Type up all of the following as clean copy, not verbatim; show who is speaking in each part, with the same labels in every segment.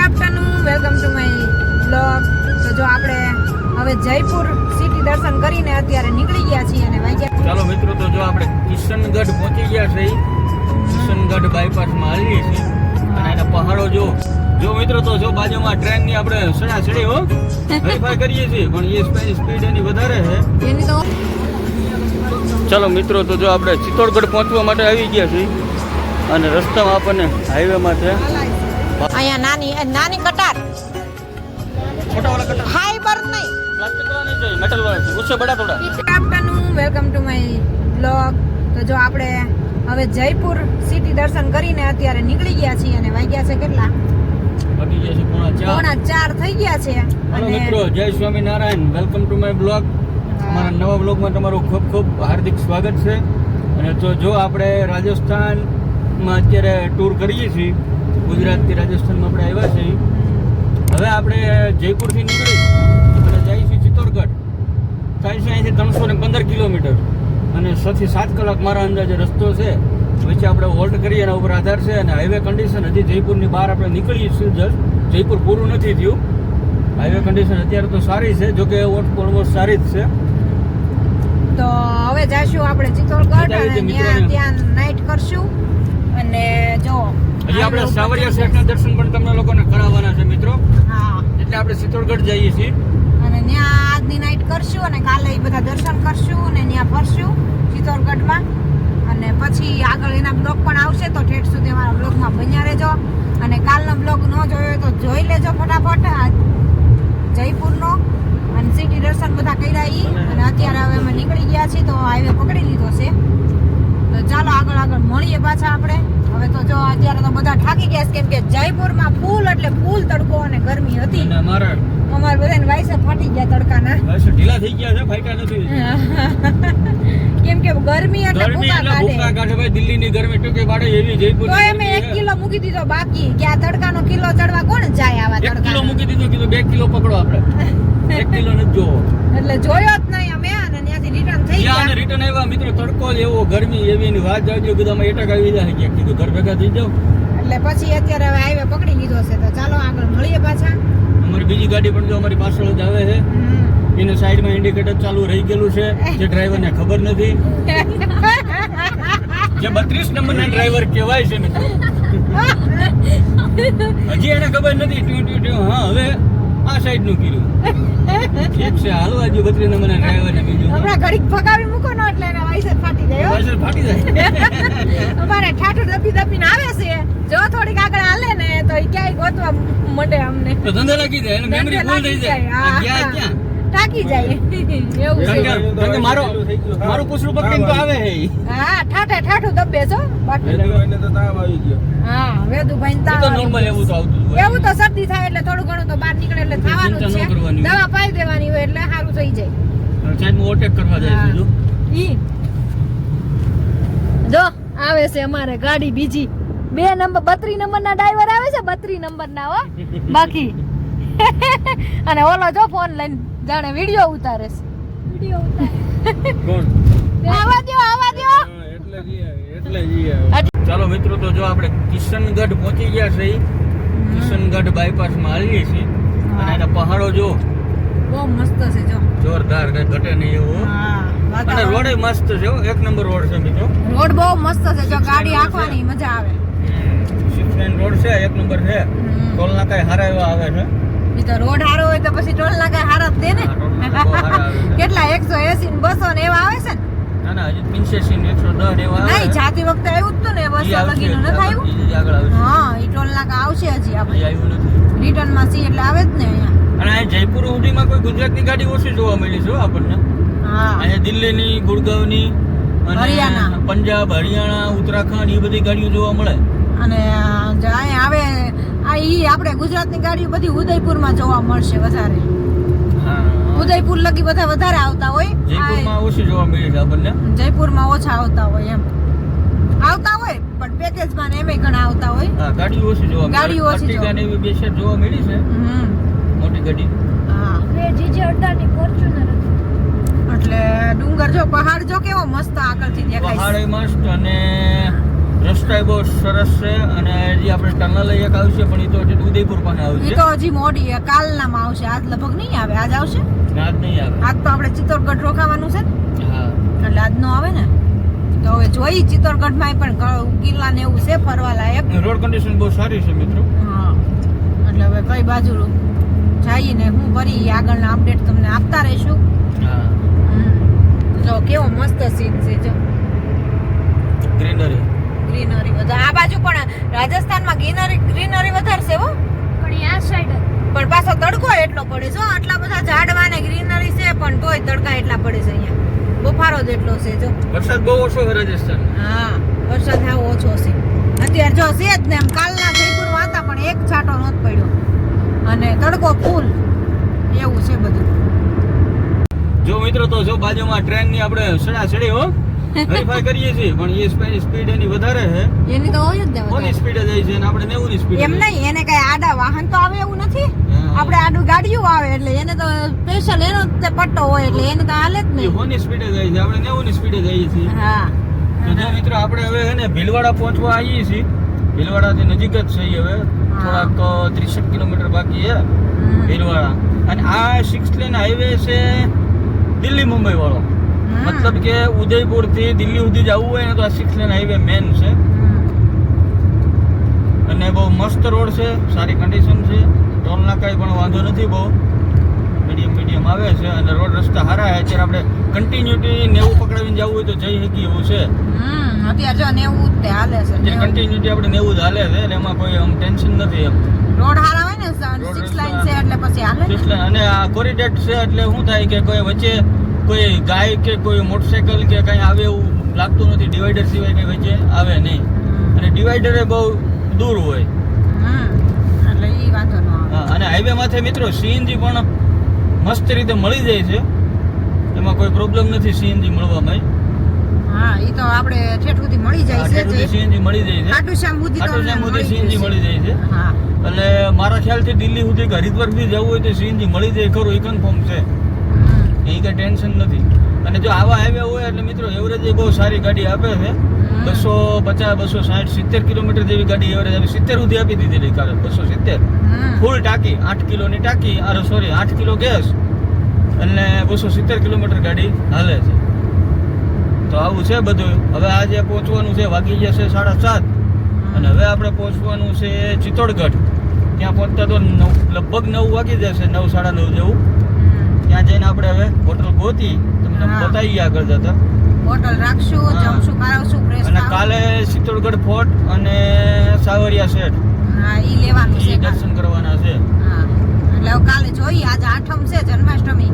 Speaker 1: Afternoon welcome to my blog. તો જો આપણે હવે જયપુર સિટી દર્શન કરીને અત્યારે નીકળી ગયા છીએ અને વાગ્યા.
Speaker 2: ચાલો મિત્રો, તો જો આપણે કિશનગઢ પહોંચી ગયા છે. કિશનગઢ બાયપાસમાં આવીએ છીએ અને એના પહાડો જો મિત્રો, તો જો બાજુમાં ટ્રેન ની આપણે સડાસડી વેરીફાઈ કરીએ છીએ, પણ એ સ્પીડ એની વધારે છે
Speaker 1: એની તો.
Speaker 2: ચાલો મિત્રો, તો જો આપણે ચિત્તોડગઢ પહોંચવા માટે આવી ગયા છીએ અને રસ્તામાં આપણને હાઈવેમાં છે
Speaker 1: અહીંયા નાની કટાર,
Speaker 2: छोटा वाला कटा
Speaker 1: ફાઈબર નહીં,
Speaker 2: प्लास्टिक वाला नहीं चाहिए, मेटल वाला चाहिए, उससे बड़ा थोड़ा.
Speaker 1: Afternoon welcome to my blog. તો જો આપણે હવે જયપુર સિટી દર્શન કરીને અત્યારે નીકળી ગયા છીએ અને વાગ્યા છે કેટલા?
Speaker 2: बाकी जैसे पौना
Speaker 1: 4 થઈ ગયા છે.
Speaker 2: हेलो मित्रों, जय Swaminarayan, welcome to my blog. અમારા નવા બ્લોગમાં તમારું ખૂબ ખૂબ હાર્દિક સ્વાગત છે. અને તો જો આપણે રાજસ્થાનમાં અત્યારે ટૂર કરીએ છીએ, ગુજરાતથી રાજસ્થાનમાં આપણે આવ્યા છીએ. હવે આપણે જયપુરથી નીકળી અને જઈએ છીએ ચિત્તોડગઢ. થાય છે અહીંથી 315 કિલોમીટર અને 6 થી 7 કલાક મારા અંદાજે રસ્તો છે. વચ્ચે આપણે હોલ્ટ કરીએ એના ઉપર આધાર છે. અને હાઈવે કન્ડિશન હજી જયપુરની બહાર આપણે નીકળીએ છીએ જસ્ટ. જયપુર પૂરું નથી થયું. હાઈવે કન્ડિશન અત્યારે તો સારી છે, જોકે ઓલમોસ્ટ સારી જ છે.
Speaker 1: તો હવે જઈશું આપણે ચિત્તોડગઢ અને ત્યાં નાઈટ કરશું. અને જો
Speaker 2: હજી આપણે સાવરિયા શેઠના દર્શન પણ તમને લોકોને કરાવવાના છે મિત્રો.
Speaker 1: હા,
Speaker 2: એટલે આપણે ચિત્તોડગઢ જઈએ છીએ
Speaker 1: અને ત્યાં આજની નાઈટ કરશું અને કાલે એ બધા દર્શન કરશું અને ત્યાં ફરશું ચિત્તોડગઢમાં. અને પછી આગળ એના બ્લોગ પણ આવશે, તો ઠેઠ સુધી અમારા બ્લોગમાં બન્યા રહેજો. અને કાલનો બ્લોગ ન જોયો હોય તો જોઈ લેજો ફટાફટ જયપુરનો. અને સિટી દર્શન બધા કર્યા ઈ. અને અત્યારે હવે અમે નીકળી ગયા છીએ, તો હાઈવે પકડી લીધો છે. તો ચાલો આગળ મળીએ પાછા આપણે. હવે તો જો અત્યારે તો બધા થાકી ગયા છે, કેમ કે જયપુરમાં ફૂલ એટલે ફૂલ તડકો અને ગરમી હતી.
Speaker 2: અને અમારા
Speaker 1: બધાને વાયસે ફાટી ગયા તડકાના.
Speaker 2: બસ ઢીલા થઈ ગયા છે, ફાટ્યા નથી.
Speaker 1: કેમ કે ગરમી એટલે ભૂકા
Speaker 2: કાઢે ભાઈ. દિલ્હીની ગરમી ટૂંકી પાડે એવી જયપુર.
Speaker 1: તો અમે 1 કિલો મૂકી દીધો બાકી, કે આ તડકાનો કિલો ચડવા કોણ જાય આવા
Speaker 2: 1
Speaker 1: તડકા.
Speaker 2: કિલો મૂકી દીધું, કીધું 2 કિલો પકડો આપણે. 1 કિલો નથી જોવો
Speaker 1: એટલે જોયો જ નહીં અમે. અને ત્યાંથી રિટર્ન થઈ ગયા.
Speaker 2: ત્યાં રિટર્ન આવ્યા મિત્રો. તડકો જ એવો, ગરમી એવી, એની વાત જાવજો, બધામાં એટક આવી જાય. કીધું ઘર ભેગા થઈ જાવ.
Speaker 1: એટલે પછી અત્યારે હવે હાઈવે પકડી લીધો છે. તો ચાલો આગળ મળીએ પાછા.
Speaker 2: અમારી બીજી ગાડી પણ જો અમારી પાછળ જ આવે છે. એની સાઈડમાં ઇન્ડિકેટર ચાલુ રહી ગયેલું છે, જે ડ્રાઈવરને ખબર નથી. જે 32 નંબરના ડ્રાઈવર કહેવાય છે મિત્રો. હજી એને ખબર નથી. હા, હવે આ સાઈડ નું કીધું ઠીક છે, હાલવા જો 32 નંબરના ડ્રાઈવર ને. બીજું
Speaker 1: હમણાં ઘડીક ફગાવી મૂકો ને એટલે એના વાઈસર ફાટી જાય.
Speaker 2: વાઈસર ફાટી જાય.
Speaker 1: અમારે ઠાઠું દબીને આવે છે. જો થોડીક આગળ હાલે ને તો એ ક્યાંય ગોતવા મંડે અમને.
Speaker 2: તો ધંધો લાગી જાય, એને મેમરી ફૂલ થઈ જાય. ક્યાં
Speaker 1: ટાકી જાય એવું છે.
Speaker 2: કારણ કે મારું પૂછડું પકડીને તો આવે છે.
Speaker 1: હા, ઠાઠું દબે છો બાકી. હા, વેદુભાઈ ને તાવ
Speaker 2: નોર્મલ એવું તો આવતું હોય.
Speaker 1: એવું તો શરદી થાય એટલે થોડું ઘણું તો બહાર નીકળે એટલે થવાનું જ છે. દવા પાઈ દેવાની હોય એટલે સારું થઈ જાય.
Speaker 2: સાઈડમાં ઓટેક કરવા જાય છે.
Speaker 1: જો આવે છે અમારે ગાડી બીજી 2 નંબર 32 નંબરના ડ્રાઈવર આવે છે. 32 નંબરના હો બાકી. અને ઓલો જો ફોન લઈને જાણે વિડિયો ઉતારે છે.
Speaker 2: કોણ?
Speaker 1: આવા દ્યો
Speaker 2: એટલે ચાલો મિત્રો, તો જો આપણે કિશનગઢ પહોંચી ગયા છે. કિશનગઢ બાયપાસમાં આવીએ છીએ અને એના પહાડો જો
Speaker 1: બહુ મસ્ત છે. જો
Speaker 2: જોરદાર, કઈ ઘટે નહીં એવું. અને રોડ મસ્ત છે, 1 નંબર રોડ છે મિત્રો.
Speaker 1: રોડ બહુ મસ્ત છે. જો ગાડી આંકવાની મજા આવે.
Speaker 2: 6 લેન રોડ છે, 1 નંબર છે. ટોલ નાકા હારા એવા આવે છે.
Speaker 1: ઈ તો રોડ હારો હોય તો પછી ટોલ નાકા હારા જ દે ને. કેટલા 180 ને 200 ને એવા આવે છે ને?
Speaker 2: ના હજી 85 ને 110 એવા આવે.
Speaker 1: નહીં, જાતી વખતે આવ્યું જ તો ને 200 લગીનું ન થાય.
Speaker 2: આગળ આવે.
Speaker 1: હા, ઈ ટોલ નાકા આવશે હજી. આપણે
Speaker 2: આવ્યું નથી.
Speaker 1: રિટર્ન માં સી એટલે આવે જ ને અહીંયા.
Speaker 2: અને આ જયપુર સુધીમાં કોઈ ગુજરાતની ગાડી ઓછી જોવા મળી છે આપણને.
Speaker 1: હા,
Speaker 2: અહીંયા દિલ્હીની, ગુડગાંવની અને
Speaker 1: હરિયાણા,
Speaker 2: પંજાબ, હરિયાણા, ઉત્તરાખંડ એ બધી ગાડીઓ જોવા મળે.
Speaker 1: અને અહીંયા આવે ઈ આપણે ગુજરાતની ગાડીઓ બધી ઉદયપુરમાં જોવા મળશે વધારે. ઉદયપુર લગી બધા વધારે આવતા હોય.
Speaker 2: જયપુરમાં ઓછી જોવા મળે છે આપણને.
Speaker 1: જયપુરમાં ઓછા આવતા હોય એમ. આવતા હોય પણ પેકેજમાં ને એમે ઘણા આવતા હોય.
Speaker 2: હા, ગાડીઓ ઓછી જોવા મળે.
Speaker 1: ગાડીઓ ઓછી
Speaker 2: અર્ટિગા ને એવી બે સેટ જોવા મળી છે. મોટી ગાડી.
Speaker 1: હા, જીજે અડધાની ફોર્ચ્યુનર હતી. એટલે ડુંગર જો, પહાડ જો કેવો મસ્ત આગળથી દેખાય છે.
Speaker 2: પહાડ મસ્ત અને રસ્તા બહુ સરસ છે અને જે આપણે ટનલ એક આવશે પણ એ તો હજી ઉદયપુર પાસે
Speaker 1: એ
Speaker 2: આવશે.
Speaker 1: તો હજી મોડી કાલનામાં આવશે, આજ લગભગ નહીં આવે. આજ આવશે,
Speaker 2: આજ નહીં આવે.
Speaker 1: આજ તો આપણે ચિત્તોડગઢ રોકાવાનું છે ને,
Speaker 2: હા
Speaker 1: એટલે આજ નો આવે ને. તો હવે જોઈ ચિત્તોડગઢમાં પણ કિલ્લા ને એવું છે ફરવા લાયક.
Speaker 2: રોડ કન્ડિશન બહુ સારી છે મિત્રો.
Speaker 1: હા, એટલે હવે કઈ બાજુ જઈને હું ભરી આગળના અપડેટ તમને આપતા રહીશું.
Speaker 2: હા
Speaker 1: જો કેવો મસ્ત સીન છે, જો
Speaker 2: ગ્રીનરી
Speaker 1: વધારે. આ બાજુ પણ રાજસ્થાનમાં ગ્રીનરી વધારે છે હો,
Speaker 3: પણ આ સાઈડ
Speaker 1: પણ પાછો તડકો એટલો પડે છે. આટલા બધા ઝાડવા ને ગ્રીનરી છે પણ તોય તડકા એટલા પડે છે અહીંયા. બફારો જ એટલો છે. જો
Speaker 2: વરસાદ બહુ ઓછો છે રાજસ્થાન.
Speaker 1: હા, વરસાદ હાવ ઓછો છે અત્યારે. જો છે જ ને એમ, કાલના જયપુરમાં હતા પણ એક છાંટો નહોતો પડ્યો અને તડકો ફૂલ એવું છે બધું.
Speaker 2: જો મિત્રો તો જો બાજુમાં ટ્રેન ની આપણે સડી હો વેરીફાઈ કરીએ છીએ પણ એ સ્પીડ એની વધારે છે.
Speaker 1: એની તો હોય જ ને
Speaker 2: કોની
Speaker 1: વધારે.
Speaker 2: સ્પીડે જાય છે અને આપણે 90 ની સ્પીડે
Speaker 1: એમ નહીં, એને કઈ આડા વાહન તો આવે એવું નથી.
Speaker 2: હા.
Speaker 1: આપણે આડું ગાડીઓ આવે એટલે એને તો સ્પેશિયલ એનો જ તે પટ્ટો હોય એટલે એને તો હાલે જ
Speaker 2: એ
Speaker 1: નહીં.
Speaker 2: હોની સ્પીડે જાય છે આપણે 90 ની સ્પીડે જઈએ છીએ.
Speaker 1: હા,
Speaker 2: તો જો મિત્રો આપણે હવે હે ને ભીલવાડા પહોંચવા આવીએ છીએ. ભીલવાડાથી નજીક જ છે હવે, થોડાક 30 કિલોમીટર બાકી છે ભીલવાડા. અને આ 6 લેન હાઈવે છે દિલ્હી મુંબઈ વાળો. મતલબ કે ઉદયપુર થી દિલ્હી સુધી જવું હોય ને તો આ 6 લેન હાઈવે મેન છે અને બહુ મસ્ત રોડ છે, સારી કન્ડિશન છે. ટોલ નાકાય પણ વાંધો નથી, બહુ મીડિયમ આવે છે અને રોડ રસ્તા સારા છે. અત્યારે આપણે કન્ટિન્યુટી 90 પકડાવીને જવું હોય તો જઈ શકીએ એવું છે.
Speaker 1: અત્યારે જો 90 જ તે હાલે છે.
Speaker 2: અત્યારે કન્ટિન્યુટી આપણે 90 જ હાલે છે એટલે એમાં કોઈ આમ ટેન્શન નથી એમ.
Speaker 1: રોડ હારા હોય ને 6 લાઈન છે એટલે પછી હાલે ને.
Speaker 2: 6 લાઈન અને આ કોરિડોર છે એટલે શું થાય કે કોઈ વચ્ચે કોઈ ગાય કે કોઈ મોટરસાઇકલ કે કંઈ આવે એવું લાગતું નથી. ડિવાઈડર સિવાય કંઈ વચ્ચે આવે નહીં અને ડિવાઈડર એ બહુ દૂર હોય.
Speaker 1: એટલે ઈ વાંધો ન આવે.
Speaker 2: હા, અને હાઈવે માથે મિત્રો સીએનજી પણ મસ્ત રીતે મળી જાય છે, એમાં કોઈ પ્રોબ્લેમ નથી સીએનજી મળવામાં.
Speaker 1: હા, ઈ તો આપણે ઠેઠ સુધી મળી જાય છે.
Speaker 2: સીએનજી મળી જાય છે.
Speaker 1: ખાટુ શ્યામ સુધી તો
Speaker 2: ખાટુ શ્યામ સુધી સીએનજી મળી જાય છે.
Speaker 1: હા,
Speaker 2: એટલે મારા ખ્યાલથી દિલ્હી સુધી કે હરિદ્વાર સુધી જવું હોય તો સીએનજી મળી જાય ખરું, એ કન્ફર્મ છે. એ કઈ ટેન્શન નથી. અને જો આવા હાઈવે હોય એટલે મિત્રો એવરેજ એ બહુ સારી ગાડી આપે છે. 250, 260, 70 કિલોમીટર જેવી ગાડી એવરેજ આપી. 70 સુધી આપી દીધી કાલે 270 ફૂલ ટાંકી, 8 કિલોની ટાંકી, 8 કિલો ગેસ એટલે 270 કિલોમીટર ગાડી હાલે છે. તો આવું છે બધું. હવે આજે પહોંચવાનું છે, વાગી જશે 7:30 અને હવે આપણે પહોંચવાનું છે ચિત્તોડગઢ. ત્યાં પહોંચતા તો લગભગ 9 વાગી જશે, 9, 9:30 જેવું. ત્યાં જઈને આપણે હવે હોટલ ગોતી તમને બતાવીએ આગળ જતા.
Speaker 1: હોટલ રાખશું, જમશું, કરાવશું, ફ્રેશ
Speaker 2: અને કાલે ચિત્તોડગઢ ફોર્ટ અને સાવરિયા શેઠ
Speaker 1: હા ઈ લેવાનું છે.
Speaker 2: દર્શન કરવાના છે.
Speaker 1: હા, એટલે હવે કાલે જોઈએ. આજે 8મ છે, જન્માષ્ટમી.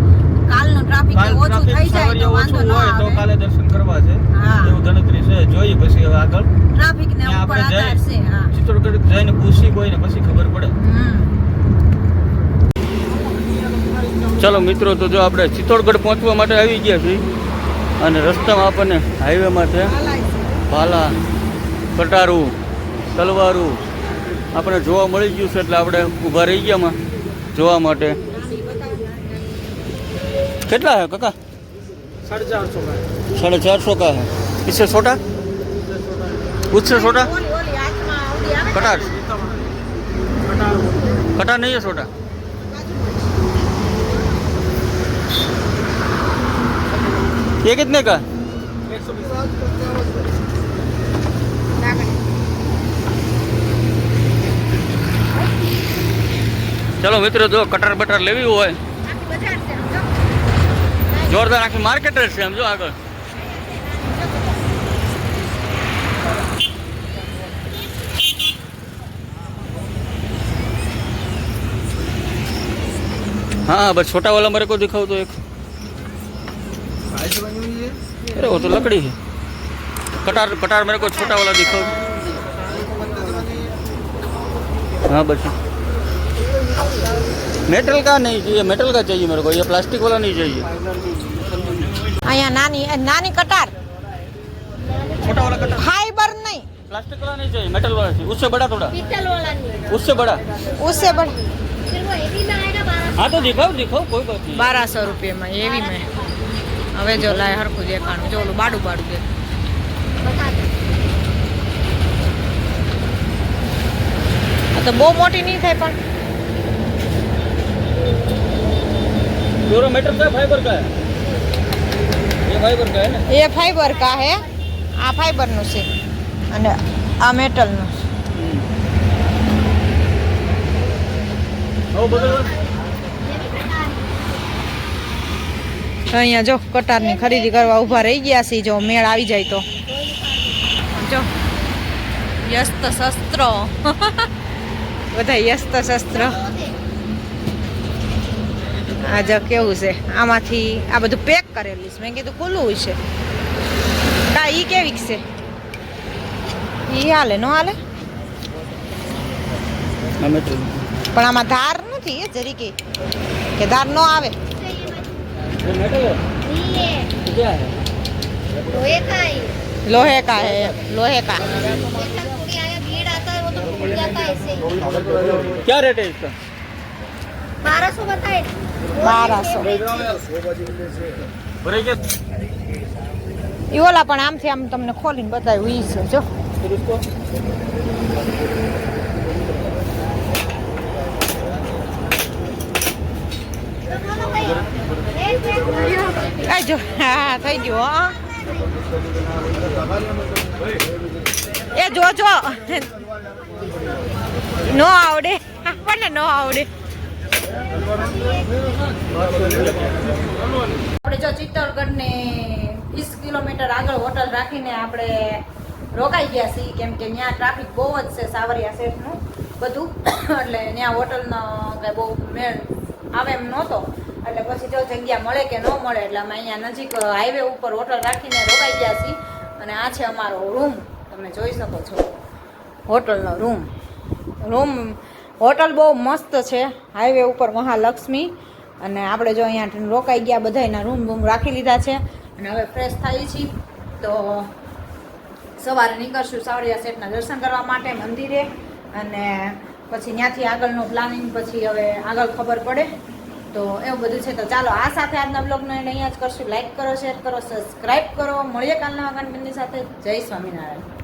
Speaker 1: કાલનું ટ્રાફિક ઓછું થઈ જાય તો વાંધો ન
Speaker 2: હોય તો
Speaker 1: આવે.
Speaker 2: કાલે દર્શન કરવા છે
Speaker 1: હા.
Speaker 2: એવું ગણતરી છે. જોઈએ પછી હવે આગળ
Speaker 1: ટ્રાફિક ને
Speaker 2: ત્યાં
Speaker 1: ઉપર
Speaker 2: આપણે
Speaker 1: આધાર છે. હા.
Speaker 2: ચિત્તોડગઢ જઈને પૂછી કોઈને પછી ખબર પડે. ચલો મિત્રો, તો જો આપણે ચિત્તોડગઢ પહોંચવા માટે આવી ગયા છીએ અને રસ્તામાં આપણને હાઈવે માટે ભાલા, કટારું, તલવારું આપણે જોવા મળી ગયું છે એટલે આપણે ઊભા રહી ગયા જોવા માટે. कितना है काका?
Speaker 4: 450 का है।
Speaker 2: 450 का है। इससे छोटा? उससे छोटा?
Speaker 1: ઓલી હાથમાં ઓલી આવે ને.
Speaker 2: कटार
Speaker 4: कटार
Speaker 2: कटार नहीं है छोटा? ये कितने का?
Speaker 4: 120।
Speaker 1: લાકડી.
Speaker 2: चलो मित्रों, जो कटार बटार लेवी हुआ है
Speaker 1: આખી બજાર છે સમજો.
Speaker 2: जोरदार आखी मार्केट है समझो आगे. हाँ बस छोटा वाला मेरे को दिखाओ तो एक. अरे वो तो लकड़ी है. कटार कटार मेरे को छोटा वाला दिखाओ. हाँ बस मेटल का नहीं चाहिए, मेटल का चाहिए मेरे को, ये प्लास्टिक वाला नहीं चाहिए.
Speaker 1: અહીંયા નાની નાની કટાર,
Speaker 2: छोटा वाला कटार.
Speaker 1: फाइबर नहीं,
Speaker 2: प्लास्टिक वाला नहीं चाहिए, मेटल वाला चाहिए. उससे बड़ा थोड़ा,
Speaker 3: पीतल वाला नहीं,
Speaker 2: उससे बड़ा.
Speaker 1: उससे बड़ा.
Speaker 3: फिर वो हेवी में आएगा 1200।
Speaker 2: हाँ तो दिखाओ दिखाओ कोई बात नहीं.
Speaker 1: 1200 રૂપિયામાં એવી મેં હવે જો લાય હરખું દેખાણું જો ઓલું બાડું બાડું દે.
Speaker 3: बता दो।
Speaker 1: તો બહુ મોટી નહીં થાય પણ
Speaker 2: डोरा मीटर का फाइबर का है ये फाइबर का है ना
Speaker 1: એ ફાઈબર કા હે આ ફાઈબરનું છે અને આ મેટલનું
Speaker 2: ओ बगल
Speaker 1: અહીંયા જો કટારની ખરીદી કરવા ઊભા રહી ગયા છે જો મેળ આવી જાય તો જો યસ્ત શસ્ત્ર બધા યસ્ત શસ્ત્ર આ જો કેવું છે આમાંથી આ બધું પેક કરેલું છે મેં કીધું ખુલ્લું હોય છે કા ઈ કેવી છે ઈ હાલે નો હાલે
Speaker 2: ना मीटर
Speaker 1: પણ આમાં ધાર નથી એ જરીકે કે ધાર નો આવે
Speaker 2: ये मेटल है
Speaker 3: नहीं है
Speaker 2: तो क्या है
Speaker 3: लोहे का है
Speaker 1: लोहे का है लोहे का
Speaker 3: ये सब थोड़ी आया भीड़ आता है वो तो टूट जाता है ऐसे ही
Speaker 2: क्या रेट है इसका
Speaker 3: 1200 बताए
Speaker 1: 1200
Speaker 2: भरे क्या
Speaker 1: ઈ ઓલા પણ આમથી આમ તમને ખોલીને બતાવ્યું ઈ છે જો
Speaker 2: फिर उसको
Speaker 1: આ જો હા થઈ ગયું હા એ જોજો નો આવડે આપણને નો આવડે આપણે જો ચિત્તોડગઢ ને 20 કિલોમીટર આગળ હોટલ રાખીને આપણે રોકાઈ ગયા છીએ કેમ કે ત્યાં ટ્રાફિક બહુ જ છે સાવરિયા સેટનું બધું એટલે ત્યાં હોટલનો કંઈ બહુ મેળ આવે એમ નહોતો એટલે પછી જો જગ્યા મળે કે ન મળે એટલે અમે અહીંયા નજીક હાઈવે ઉપર હોટલ રાખીને રોકાઈ ગયા છીએ અને આ છે અમારો રૂમ તમે જોઈ શકો છો હોટલનો રૂમ હોટલ બહુ મસ્ત છે હાઈવે ઉપર મહાલક્ષ્મી અને આપણે જો અહીંયા રોકાઈ ગયા બધાના રૂમ રાખી લીધા છે અને હવે ફ્રેશ થઈએ છીએ તો સવારે નીકળશું સાવરિયા સેટના દર્શન કરવા માટે મંદિરે અને પછી ત્યાંથી આગળનો પ્લાનિંગ પછી હવે આગળ ખબર પડે તો એવું બધું છે તો ચાલો આ સાથે આજના બ્લોગનો અહીંયા જ કરશું લાઈક કરો શેર કરો સબસ્ક્રાઈબ કરો મળીએ કાલના કન્ટેન્ટની સાથે જય સ્વામિનારાયણ